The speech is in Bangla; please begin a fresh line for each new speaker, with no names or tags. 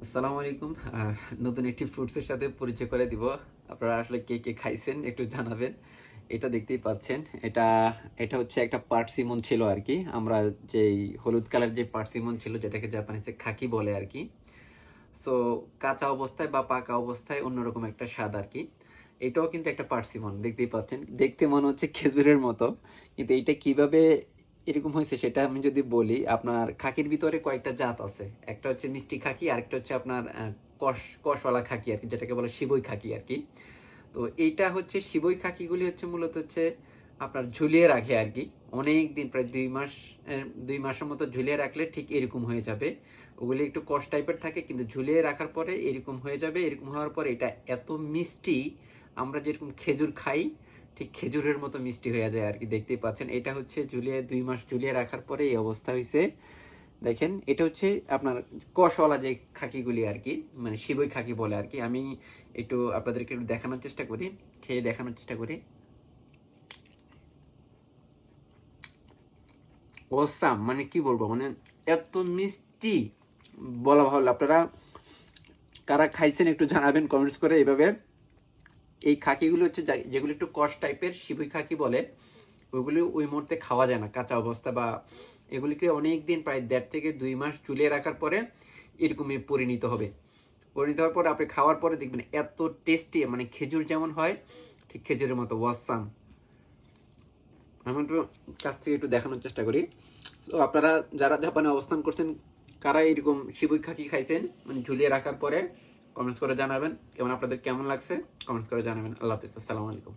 আসসালামু আলাইকুম। নতুন একটি ফ্রুটসের সাথে পরিচয় করে দিব। আপনারা আসলে কে, কে খাইছেন একটু জানাবেন। এটা দেখতেই পাচ্ছেন। এটা এটা হচ্ছে একটা পার্সিমন ছিল আরকি। আমরা যেই হলুদ কালার যে পার্সিমন ছিল যেটাকে জাপানিজে খাকি বলে আরকি। সো কাঁচা অবস্থায় বা পাকা অবস্থায় অন্যরকম একটা স্বাদ আরকি। এটাও কিন্তু একটা পার্সিমন দেখতেই পাচ্ছেন। দেখতে মনে হচ্ছে খেজুরের মতো। কিন্তু এইটা কিভাবে এরকম হয়েছে সেটা আমি যদি বলি, আপনার খাকির ভিতরে কয়েকটা জাত আছে। একটা হচ্ছে মিষ্টি খাকি, আরেকটা হচ্ছে আপনার কষওয়ালা খাকি আরকি, যেটাকে বলে সিবই খাকি আরকি। তো এইটা হচ্ছে সিবই খাকিগুলি হচ্ছে মূলত হচ্ছে আপনার ঝুলিয়ে রাখে আরকি। অনেক দিন প্রায় ২ মাস ২ মাসের মতো ঝুলিয়ে রাখলে ঠিক এরকম হয়ে যাবে। ওগুলি একটু কষ টাইপের থাকে কিন্তু ঝুলিয়ে রাখার পরে এরকম হয়ে যাবে। এরকম হওয়ার পরে এটা এত মিষ্টি, আমরা যেরকম খেজুর খাই ঠিক খেজুরের মতো মিষ্টি হয়ে যায় আরকি। দেখতেই পাচ্ছেন এটা হচ্ছে ঝুলিয়ে ২ মাস ঝুলিয়ে রাখার পরে এই অবস্থা হইছে। দেখেন এটা হচ্ছে আপনার কষওয়ালা যে খাকিগুলি আরকি, মানে সিবই খাকি বলে আরকি। আমি একটু আপনাদেরকে একটু দেখানোর চেষ্টা করি, খেয়ে দেখানোর চেষ্টা করি। অসাম, মানে কি বলবো, মানে এত মিষ্টি বলা ভালো। আপনারা কারা খাইছেন একটু জানাবেন কমেন্টস করে। এইভাবে এই খাকিগুলো হচ্ছে যেগুলো একটু কষ টাইপের সিবই খাকি বলে, ওইগুলি ওই মুহূর্তে খাওয়া যায় না কাঁচা অবস্থা, বা এগুলিকে অনেক দিন প্রায় ১.৫ থেকে ২ মাস ঝুলিয়ে রাখার পরে এরকমই পরিণত হবে। পরিণত হওয়ার পরে আপনি খাওয়ার পরে দেখবেন এত টেস্টি, মানে খেজুর যেমন হয় ঠিক খেজুরের মতো ওয়াসাম। আমি একটু কাছ থেকে একটু দেখানোর চেষ্টা করি। তো আপনারা যারা জাপানে অবস্থান করছেন, কারা এরকম শিবুই খাকি খাইছেন মানে ঝুলিয়ে রাখার পরে, কমেন্টস করে জানাবেন। এবং আপনাদের কেমন লাগছে কমেন্টস করে জানাবেন। আল্লাহ হাফিজ, আসসালামু আলাইকুম।